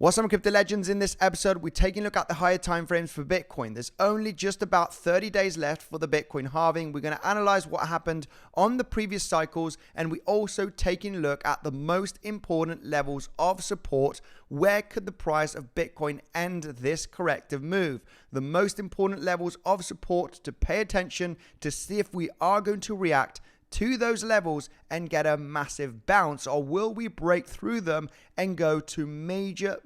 What's up, crypto legends? In this episode, we're taking a look at the higher time frames for Bitcoin. There's only just about 30 days left for the Bitcoin halving. We're going to analyze what happened on the previous cycles, and we're also taking a look at the most important levels of support. Where could the price of Bitcoin end this corrective move? The most important levels of support to pay attention to see if we are going to react to those levels and get a massive bounce, or will we break through them and go to major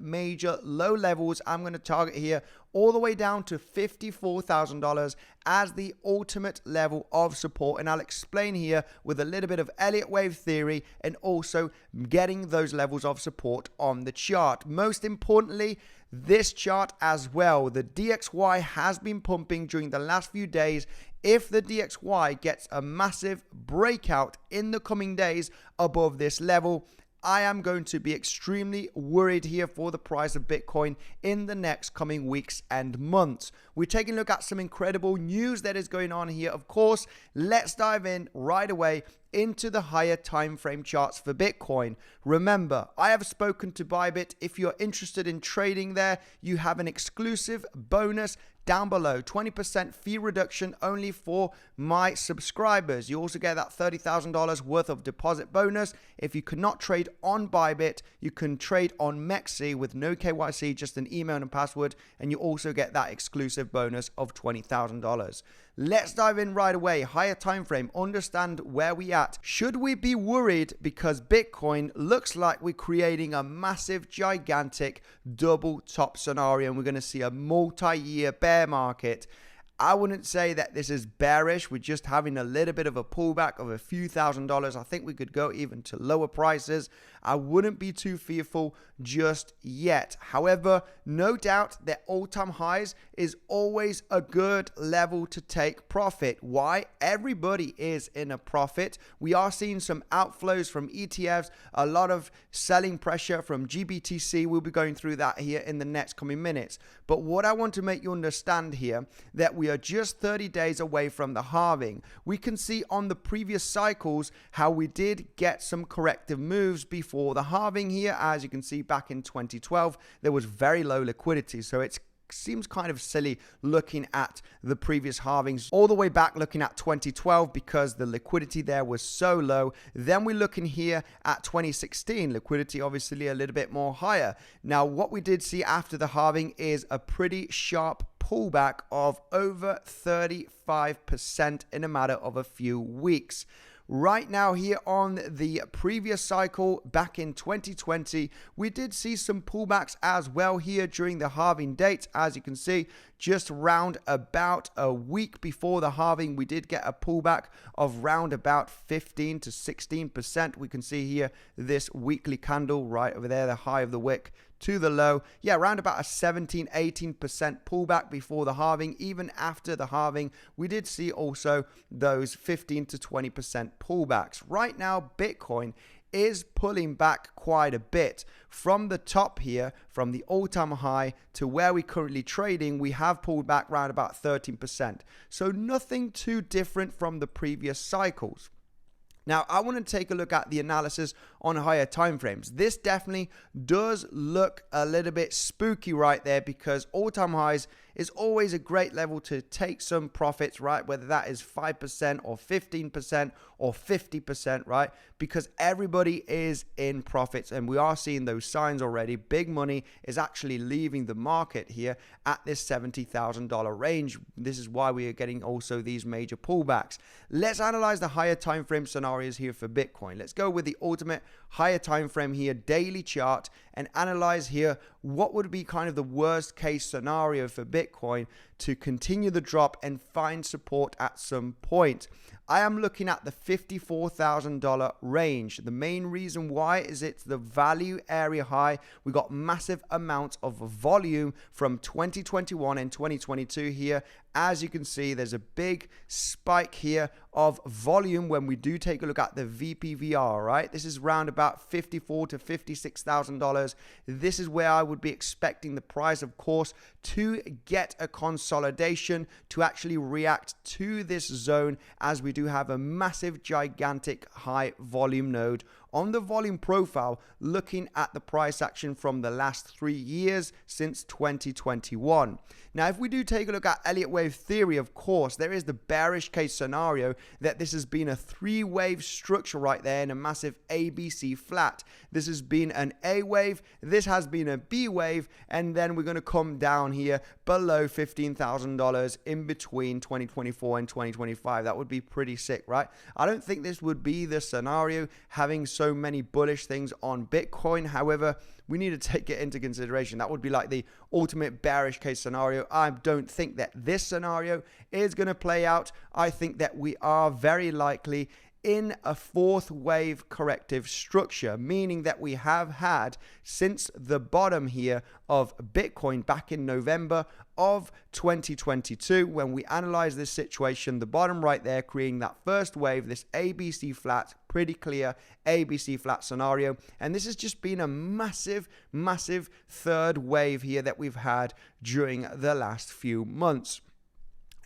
low levels? I'm going to target here all the way down to $54,000 as the ultimate level of support, and I'll explain here with a little bit of Elliott wave theory and also getting those levels of support on the chart. Most importantly, this chart as well, the DXY has been pumping during the last few days. If the DXY gets a massive breakout in the coming days above this level, I am going to be extremely worried here for the price of Bitcoin in the next coming weeks and months. We're taking a look at some incredible news that is going on here. Of course, let's dive in right away into the higher time frame charts for Bitcoin. Remember, I have spoken to Bybit. If you're interested in trading there, you have an exclusive bonus down below, 20% fee reduction only for my subscribers. You also get that $30,000 worth of deposit bonus. If you cannot trade on Bybit, you can trade on 𝗬𝗫𝗄 with no KYC, just an email and a password, and you also get that exclusive bonus of $20,000. Let's dive in right away. Higher time frame, understand where we at. Should we be worried because Bitcoin looks like we're creating a massive, gigantic double top scenario and we're going to see a multi-year bear market? I wouldn't say that this is bearish. We're just having a little bit of a pullback of a few $1,000s. I think we could go even to lower prices. I wouldn't be too fearful just yet. However, no doubt that all-time highs is always a good level to take profit. Why? Everybody is in a profit. We are seeing some outflows from ETFs, a lot of selling pressure from GBTC. We'll be going through that here in the next coming minutes. But what I want to make you understand here, that we are just 30 days away from the halving. We can see on the previous cycles how we did get some corrective moves before the halving here. As you can see, back in 2012, there was very low liquidity. So it seems kind of silly looking at the previous halvings all the way back, looking at 2012, because the liquidity there was so low. Then we're looking here at 2016, liquidity obviously a little bit more higher. Now, what we did see after the halving is a pretty sharp pullback of over 35% in a matter of a few weeks. Right now here on the previous cycle back in 2020, we did see some pullbacks as well here during the halving date. As you can see, just round about a week before the halving, we did get a pullback of round about 15 to 16%. We can see here this weekly candle right over there, the high of the wick to the low. Yeah, around about a 17-18% pullback before the halving. Even after the halving, we did see also those 15 to 20% pullbacks. Right now, Bitcoin is pulling back quite a bit from the top here, from the all-time high to where we're currently trading. We have pulled back around about 13%. So nothing too different from the previous cycles. Now, I want to take a look at the analysis on higher time frames. This definitely does look a little bit spooky right there, because all-time highs is always a great level to take some profits, right? Whether that is 5% or 15% or 50%, right? Because everybody is in profits, and we are seeing those signs already. Big money is actually leaving the market here at this $70,000 range. This is why we are getting also these major pullbacks. Let's analyze the higher time frame scenarios here for Bitcoin. Let's go with the ultimate higher time frame here, daily chart, and analyze here what would be kind of the worst case scenario for Bitcoin to continue the drop and find support at some point. I am looking at the $54,000 range. The main reason why is it's the value area high. We got massive amounts of volume from 2021 and 2022 here. As you can see, there's a big spike here of volume when we do take a look at the VPVR, right? This is around about $54,000 to $56,000. This is where I would be expecting the price, of course, to get a consolidation to actually react to this zone, as we do have a massive, gigantic high volume node on the volume profile, looking at the price action from the last 3 years since 2021. Now, if we do take a look at Elliott wave theory, of course, there is the bearish case scenario that this has been a 3-wave structure right there in a massive ABC flat. This has been an A wave, this has been a B wave, and then we're going to come down here below $15,000 in between 2024 and 2025. That would be pretty sick, right? I don't think this would be the scenario having so many bullish things on Bitcoin. However, we need to take it into consideration. That would be like the ultimate bearish case scenario. I don't think that this scenario is going to play out. I think that we are very likely in a 4th wave corrective structure, meaning that we have had since the bottom here of Bitcoin back in November of 2022, when we analyze this situation, the bottom right there creating that first wave, this ABC flat, pretty clear ABC flat scenario. And this has just been a massive 3rd wave here that we've had during the last few months.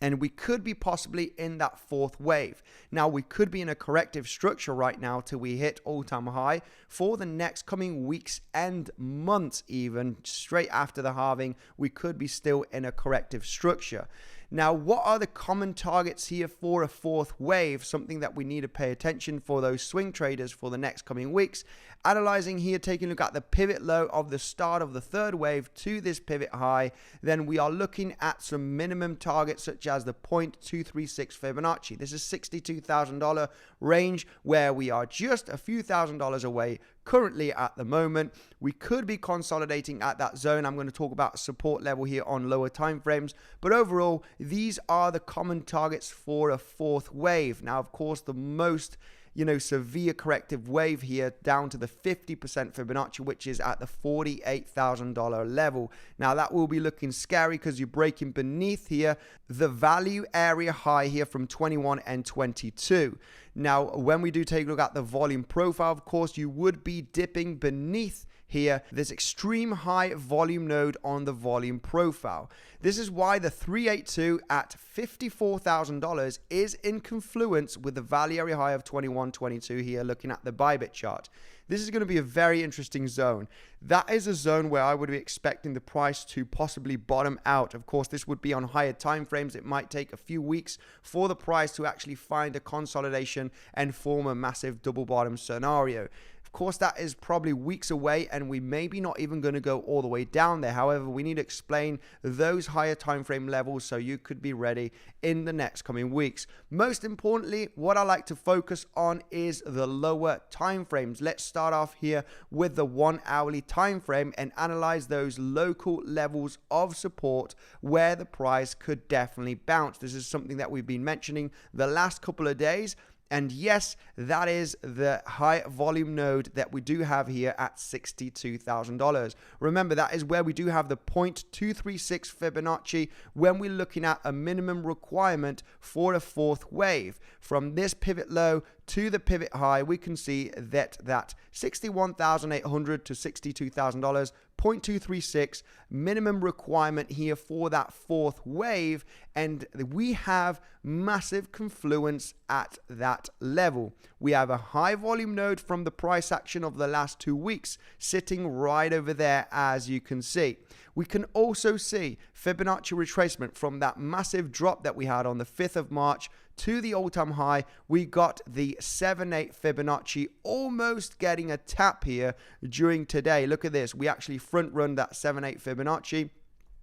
And we could be possibly in that 4th wave. Now, we could be in a corrective structure right now till we hit all-time high for the next coming weeks and months. Even straight after the halving, we could be still in a corrective structure. Now, what are the common targets here for a 4th wave? Something that we need to pay attention for those swing traders for the next coming weeks. Analyzing here, taking a look at the pivot low of the start of the 3rd wave to this pivot high, then we are looking at some minimum targets such as the 0.236 Fibonacci. This is $62,000 range where we are just a few $1,000s away currently at the moment. We could be consolidating at that zone. I'm going to talk about support level here on lower time frames, but overall, these are the common targets for a 4th wave. Now, of course, the most severe corrective wave here down to the 50% Fibonacci, which is at the $48,000 level. Now, that will be looking scary because you're breaking beneath here the value area high here from 21 and 22. Now, when we do take a look at the volume profile, of course, you would be dipping beneath here this extreme high volume node on the volume profile. This is why the 382 at $54,000 is in confluence with the value area high of 21.22 here, looking at the Bybit chart. This is going to be a very interesting zone. That is a zone where I would be expecting the price to possibly bottom out. Of course, this would be on higher time frames. It might take a few weeks for the price to actually find a consolidation and form a massive double bottom scenario. Of course, that is probably weeks away, and we may be not even going to go all the way down there. However, we need to explain those higher time frame levels so you could be ready in the next coming weeks. Most importantly, what I like to focus on is the lower time frames. Let's start off here with the 1 hourly time frame and analyze those local levels of support where the price could definitely bounce. This is something that we've been mentioning the last couple of days. And yes, that is the high volume node that we do have here at $62,000. Remember, that is where we do have the 0.236 Fibonacci when we're looking at a minimum requirement for a 4th wave. From this pivot low to the pivot high, we can see that $61,800 to $62,000, 0.236 minimum requirement here for that 4th wave, and we have massive confluence at that level. We have a high volume node from the price action of the last 2 weeks sitting right over there, as you can see. We can also see Fibonacci retracement from that massive drop that we had on the 5th of March to the all-time high. We got the 7.8 Fibonacci almost getting a tap here during today. Look at this. We actually front run that 7.8 Fibonacci.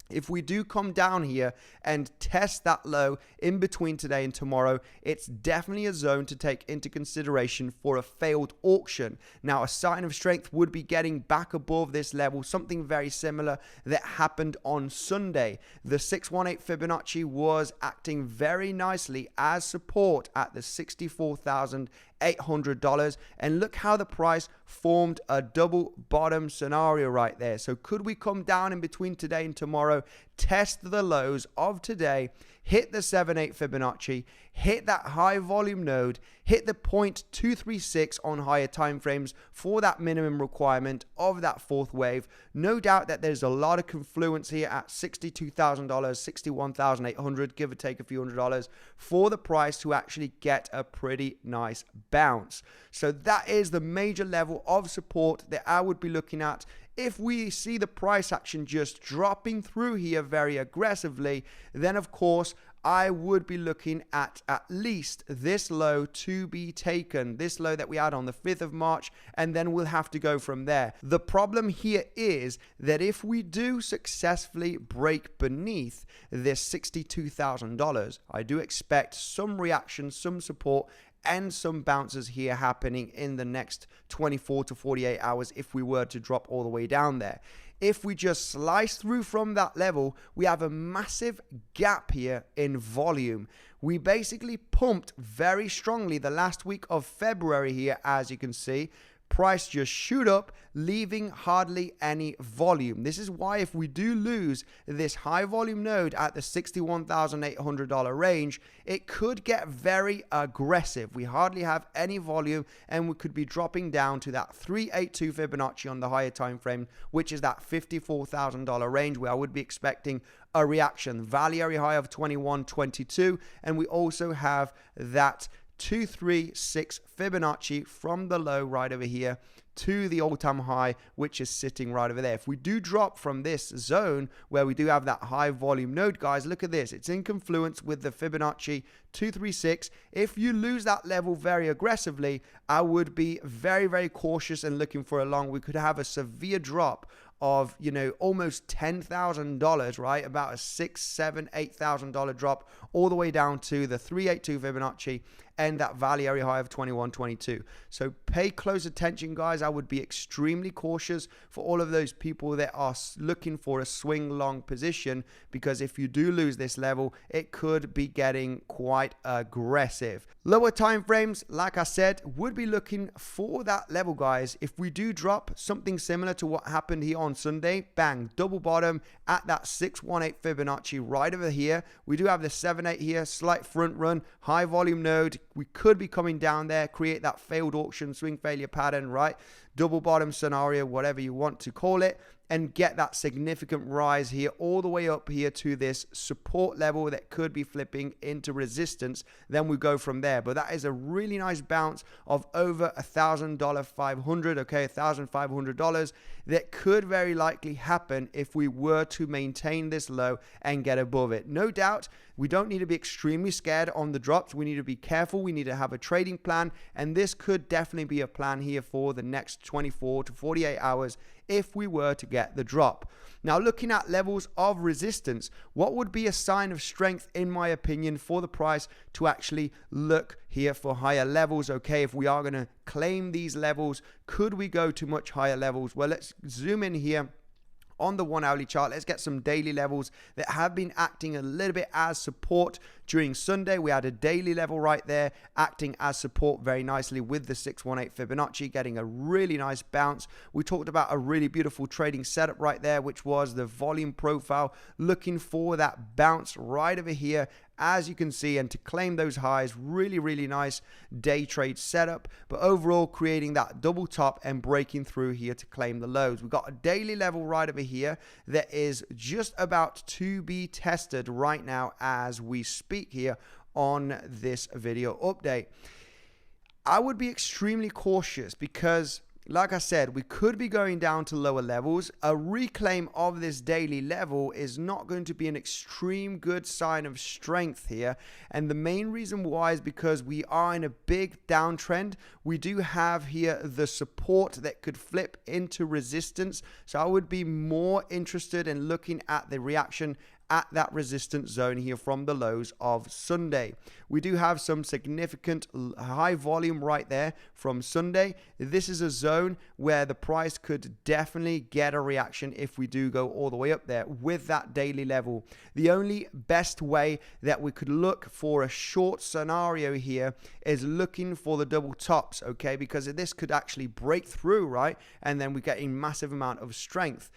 If we do come down here and test that low in between today and tomorrow, it's definitely a zone to take into consideration for a failed auction. Now, a sign of strength would be getting back above this level, something very similar that happened on Sunday. The 618 Fibonacci was acting very nicely as support at the $64,800, and look how the price formed a double bottom scenario right there. So could we come down in between today and tomorrow, test the lows of today, hit the 7/8 Fibonacci, hit that high volume node, hit the 0.236 on higher time frames for that minimum requirement of that fourth wave. No doubt that there's a lot of confluence here at $62,000, $61,800, give or take a few $100 for the price to actually get a pretty nice bounce. So that is the major level of support that I would be looking at. If we see the price action just dropping through here very aggressively, then of course I would be looking at least this low to be taken, this low that we had on the 5th of March, and then we'll have to go from there. The problem here is that if we do successfully break beneath this $62,000, I do expect some reaction, some support, and some bounces here happening in the next 24 to 48 hours if we were to drop all the way down there. If we just slice through from that level, we have a massive gap here in volume. We basically pumped very strongly the last week of February here, as you can see. Price just shoot up, leaving hardly any volume. This is why if we do lose this high volume node at the $61,800 range, it could get very aggressive. We hardly have any volume, and we could be dropping down to that 382 Fibonacci on the higher time frame, which is that $54,000 range, where I would be expecting a reaction. Value area high of 21.22, and we also have that 236 Fibonacci from the low right over here to the all-time high, which is sitting right over there. If we do drop from this zone where we do have that high volume node, guys, look at this. It's in confluence with the Fibonacci 236. If you lose that level very aggressively, I would be very, very cautious and looking for a long. We could have a severe drop of, you know, almost $10,000, right? About a $6,000, $7,000, $8,000 drop all the way down to the 382 Fibonacci and that value area high of 21.22. So pay close attention, guys. I would be extremely cautious for all of those people that are looking for a swing long position, because if you do lose this level, it could be getting quite aggressive. Lower time frames, like I said, would be looking for that level, guys. If we do drop something similar to what happened here on Sunday, bang, double bottom at that 618 Fibonacci right over here. We do have the 7/8 here, slight front run, high volume node. We could be coming down there, create that failed auction swing failure pattern, right? Double bottom scenario, whatever you want to call it, and get that significant rise here all the way up here to this support level that could be flipping into resistance. Then we go from there. But that is a really nice bounce of over $1,500, okay, $1,500 that could very likely happen if we were to maintain this low and get above it. No doubt, we don't need to be extremely scared on the drops. We need to be careful. We need to have a trading plan, and this could definitely be a plan here for the next 24 to 48 hours if we were to get the drop. Now, looking at levels of resistance, what would be a sign of strength, in my opinion, for the price to actually look here for higher levels? Okay, if we are going to claim these levels, could we go to much higher levels? Well, let's zoom in here on the 1 hourly chart. Let's get some daily levels that have been acting a little bit as support during Sunday. We had a daily level right there acting as support very nicely with the 618 Fibonacci, getting a really nice bounce. We talked about a really beautiful trading setup right there, which was the volume profile, looking for that bounce right over here, as you can see, and to claim those highs. Really, really nice day trade setup, but overall creating that double top and breaking through here to claim the lows. We've got a daily level right over here that is just about to be tested right now as we speak here on this video update. I would be extremely cautious because, like I said, we could be going down to lower levels. A reclaim of this daily level is not going to be an extreme good sign of strength here. And the main reason why is because we are in a big downtrend. We do have here the support that could flip into resistance. So I would be more interested in looking at the reaction at that resistance zone here from the lows of Sunday. We do have some significant high volume right there from Sunday. This is a zone where the price could definitely get a reaction if we do go all the way up there with that daily level. The only best way that we could look for a short scenario here is looking for the double tops, okay, because this could actually break through, right, and then we get a massive amount of strength.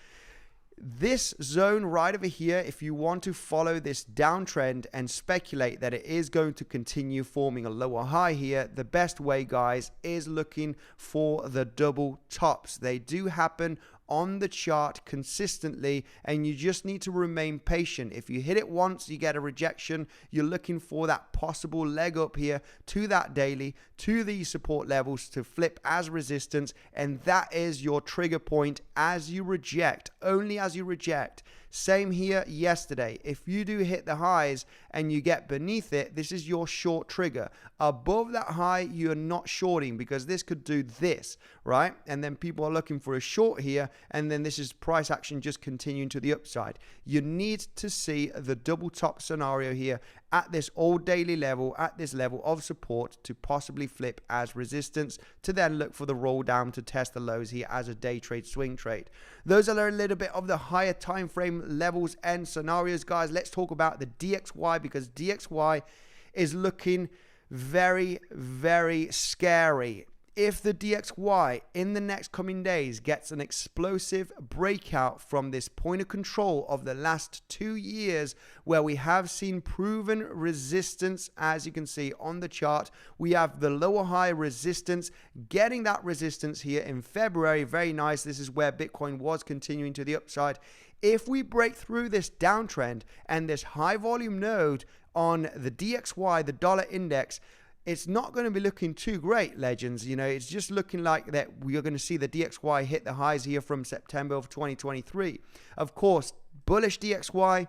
this zone right over here, if you want to follow this downtrend and speculate that it is going to continue forming a lower high here, the best way, guys, is looking for the double tops. They do happen on the chart consistently, and you just need to remain patient. If you hit it once, you get a rejection. You're looking for that possible leg up here to that daily, to these support levels to flip as resistance, and that is your trigger point as you reject, only as you reject. Same here yesterday. If you do hit the highs and you get beneath it, this is your short trigger. Above that high, you're not shorting because this could do this, right? And then people are looking for a short here, and then this is price action just continuing to the upside. You need to see the double top scenario here at this all daily level, at this level of support to possibly flip as resistance, to then look for the roll down to test the lows here as a day trade, swing trade. Those are a little bit of the higher time frame levels and scenarios, guys. Let's talk about the DXY, because DXY is looking very, very scary. If the DXY in the next coming days gets an explosive breakout from this point of control of the last 2 years, where we have seen proven resistance, as you can see on the chart, we have the lower high resistance, getting that resistance here in February. Very nice. This is where Bitcoin was continuing to the upside. If we break through this downtrend and this high volume node on the DXY, the dollar index, it's not going to be looking too great, legends. You know, it's just looking like that we are going to see the DXY hit the highs here from September of 2023. Of course, bullish DXY,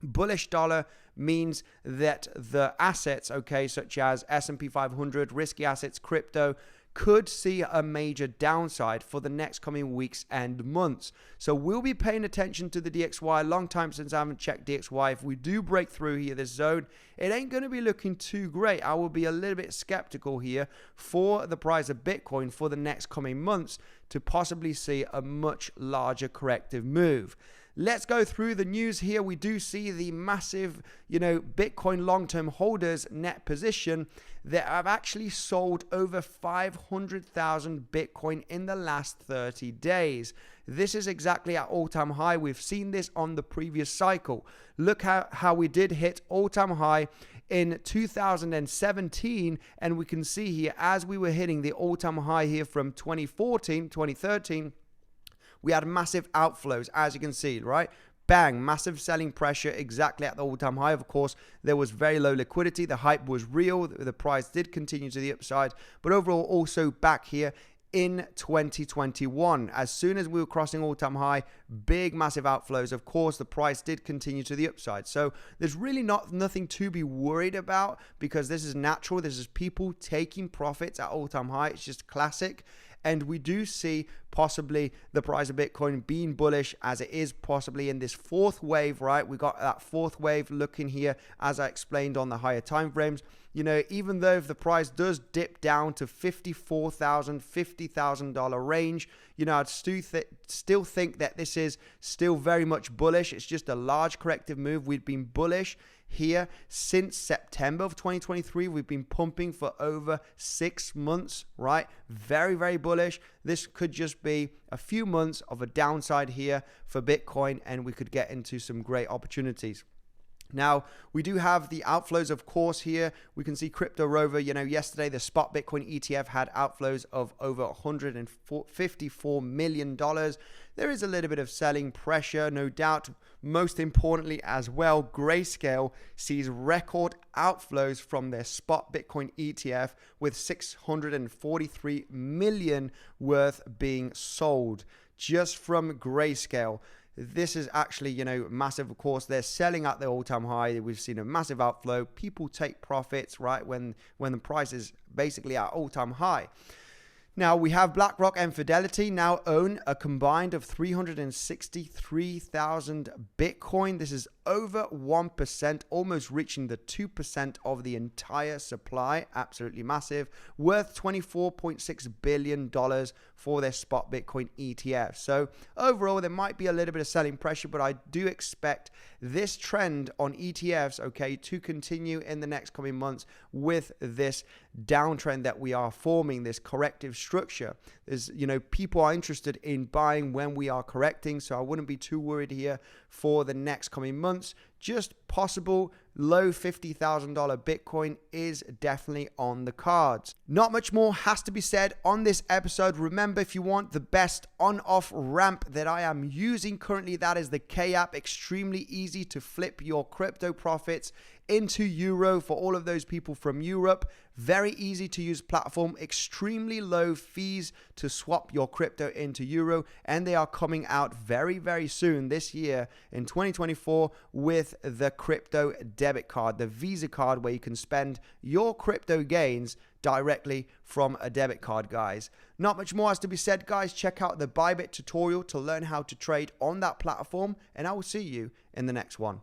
bullish dollar means that the assets, okay, such as S&P 500, risky assets, crypto, could see a major downside for the next coming weeks and months. So we'll be paying attention to the DXY. Long time since I haven't checked DXY. If we do break through here, this zone, it ain't going to be looking too great. I will be a little bit skeptical here for the price of Bitcoin for the next coming months to possibly see a much larger corrective move. Let's go through the news here. We do see the massive, Bitcoin long-term holders net position that have actually sold over 500,000 Bitcoin in the last 30 days. This is exactly at all-time high. We've seen this on the previous cycle. Look how we did hit all-time high in 2017, and we can see here as we were hitting the all-time high here from 2014, 2013, we had massive outflows, as you can see, right? Bang, massive selling pressure exactly at the all-time high. Of course, there was very low liquidity. The hype was real. The price did continue to the upside. But overall, also back here in 2021, as soon as we were crossing all-time high, big, massive outflows. Of course, the price did continue to the upside. So there's really nothing to be worried about, because this is natural. This is people taking profits at all-time high. It's just classic. And we do see possibly the price of Bitcoin being bullish, as it is possibly in this fourth wave, right? We got that fourth wave looking here, as I explained on the higher time frames. Even though if the price does dip down to $54,000, $50,000 range, I'd still think that this is still very much bullish. It's just a large corrective move. We've been bullish here since September of 2023. We've been pumping for over 6 months, right? Very, very bullish. This could just be a few months of a downside here for Bitcoin, and we could get into some great opportunities. Now, we do have the outflows, of course, here. We can see Crypto Rover, yesterday the spot Bitcoin ETF had outflows of over $154 million. There is a little bit of selling pressure, no doubt. Most importantly as well, Grayscale sees record outflows from their spot Bitcoin ETF, with $643 million worth being sold just from Grayscale. This is actually, massive. Of course, they're selling at the all-time high. We've seen a massive outflow. People take profits, right, when the price is basically at all-time high. Now, we have BlackRock and Fidelity now own a combined of 363,000 Bitcoin. This is over 1%, almost reaching the 2% of the entire supply. Absolutely massive. Worth $24.6 billion for their spot Bitcoin ETF. So overall, there might be a little bit of selling pressure, but I do expect this trend on ETFs, okay, to continue in the next coming months with this downtrend that we are forming, this corrective structure. There's, people are interested in buying when we are correcting, so I wouldn't be too worried here for the next coming months. Just possible low $50,000 Bitcoin is definitely on the cards. Not much more has to be said on this episode. Remember, if you want the best on-off ramp that I am using currently, that is the ka.app. Extremely easy to flip your crypto profits into euro for all of those people from Europe. Very easy to use platform, extremely low fees to swap your crypto into euro, and they are coming out very, very soon this year in 2024 with the crypto debit card, the Visa card, where you can spend your crypto gains directly from a debit card, guys. Not much more has to be said, guys. Check out the Bybit tutorial to learn how to trade on that platform, and I will see you in the next one.